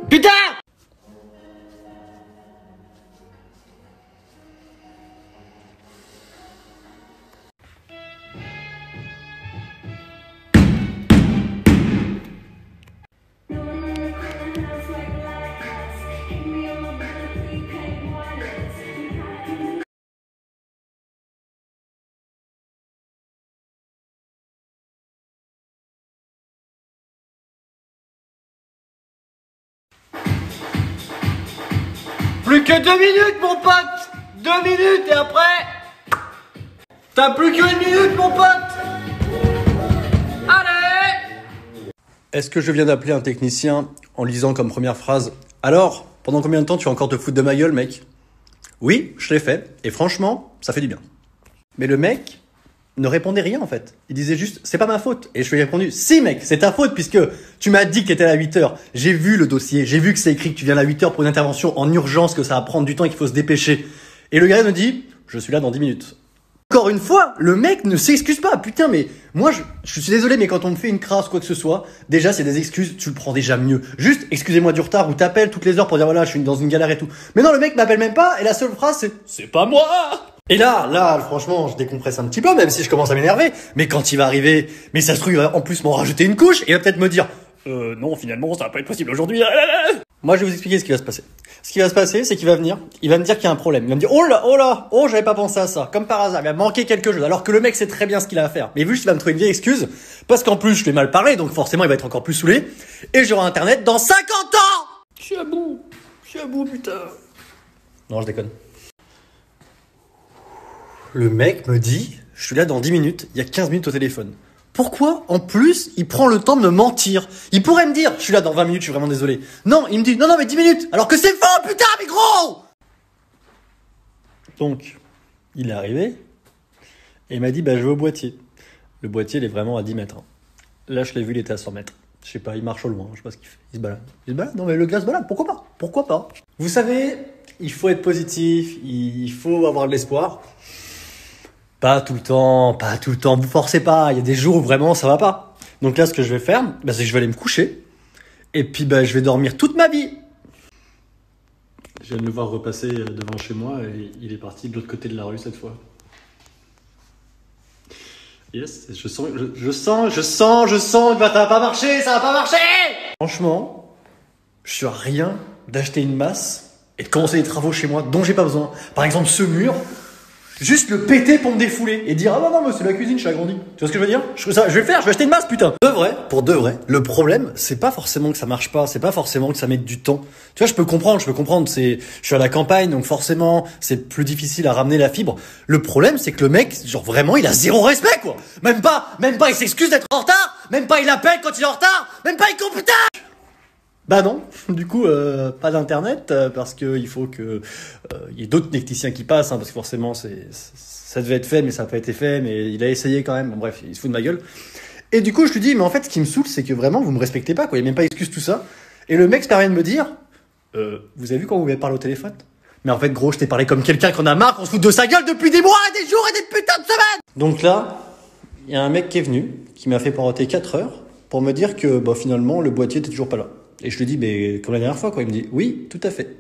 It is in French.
Putain! Plus que 2 minutes, mon pote! 2 minutes et après... T'as plus qu'une minute, mon pote! Allez! Est-ce que je viens d'appeler un technicien en lisant comme première phrase « Alors, pendant combien de temps tu vas encore te foutre de ma gueule, mec ?» Oui, je l'ai fait, et franchement, ça fait du bien. Mais le mec ne répondait rien en fait. Il disait juste « C'est pas ma faute ». Et je lui ai répondu « Si mec, c'est ta faute puisque tu m'as dit que t'étais à 8h. J'ai vu le dossier, j'ai vu que c'est écrit que tu viens à 8h pour une intervention en urgence, que ça va prendre du temps et qu'il faut se dépêcher. » Et le gars me dit « Je suis là dans 10 minutes. » Encore une fois, le mec ne s'excuse pas. Putain, mais moi, je suis désolé, mais quand on me fait une crasse, quoi que ce soit, déjà, c'est des excuses, tu le prends déjà mieux. Juste, excusez-moi du retard, ou t'appelles toutes les heures pour dire, voilà, je suis dans une galère et tout. Mais non, le mec m'appelle même pas, et la seule phrase, c'est pas moi! Et là, franchement, je décompresse un petit peu, même si je commence à m'énerver. Mais quand il va arriver, mais ça se trouve, il va en plus m'en rajouter une couche, et il va peut-être me dire, non, finalement, ça va pas être possible aujourd'hui. Moi, je vais vous expliquer ce qui va se passer. Ce qui va se passer, c'est qu'il va venir, il va me dire qu'il y a un problème. Il va me dire, oh, j'avais pas pensé à ça. Comme par hasard, il va manquer quelque chose. Alors que le mec sait très bien ce qu'il a à faire. Mais juste, il va me trouver une vieille excuse. Parce qu'en plus, je lui ai mal parlé, donc forcément, il va être encore plus saoulé. Et j'aurai Internet dans 50 ans! Je suis à bout, putain. Non, je déconne. Le mec me dit, je suis là dans 10 minutes, il y a 15 minutes au téléphone. Pourquoi, en plus, il prend le temps de me mentir? Il pourrait me dire, je suis là dans 20 minutes, je suis vraiment désolé. Non, il me dit, non, mais 10 minutes, alors que c'est faux, putain, mais gros! Donc, il est arrivé, et il m'a dit, je vais au boîtier. Le boîtier, il est vraiment à 10 mètres. Là, je l'ai vu, il était à 100 mètres. Je sais pas, il marche au loin, je sais pas ce qu'il fait. Il se balade. Non, mais le gars se balade, pourquoi pas? Vous savez, il faut être positif, il faut avoir de l'espoir. Pas tout le temps, vous forcez pas, il y a des jours où vraiment ça va pas. Donc là, ce que je vais faire, c'est que je vais aller me coucher, et puis je vais dormir toute ma vie. Je viens de le voir repasser devant chez moi, et il est parti de l'autre côté de la rue cette fois. Yes, je sens que ça va pas marcher, Franchement, je suis à rien d'acheter une masse et de commencer des travaux chez moi dont j'ai pas besoin. Par exemple, ce mur, juste le péter pour me défouler et dire, ah non, mais c'est la cuisine, je suis agrandi. Tu vois ce que je veux dire? Je vais le faire, je vais acheter une masse, putain. Pour de vrai, le problème, c'est pas forcément que ça marche pas, c'est pas forcément que ça mette du temps. Tu vois, je peux comprendre, je suis à la campagne, donc forcément, c'est plus difficile à ramener la fibre. Le problème, c'est que le mec, genre vraiment, il a zéro respect, quoi. Même pas, il s'excuse d'être en retard, même pas il appelle quand il est en retard, même pas il compte, putain! Bah non, du coup, pas d'internet, parce que il faut que y ait d'autres techniciens qui passent, parce que forcément, ça devait être fait, mais ça n'a pas été fait, mais il a essayé quand même. Bon, bref, il se fout de ma gueule. Et du coup, je lui dis, mais en fait, ce qui me saoule, c'est que vraiment, vous me respectez pas, quoi. Il n'y a même pas d'excuse, tout ça. Et le mec se permet de me dire, vous avez vu quand vous m'avez parlé au téléphone? Mais en fait, gros, je t'ai parlé comme quelqu'un qu'on a marre, qu'on se fout de sa gueule depuis des mois, des jours et des putains de semaines! Donc là, il y a un mec qui est venu, qui m'a fait poireauter 4 heures, pour me dire que, finalement, le boîtier était toujours pas là. Et je lui dis, comme la dernière fois, quoi. Il me dit, oui, tout à fait.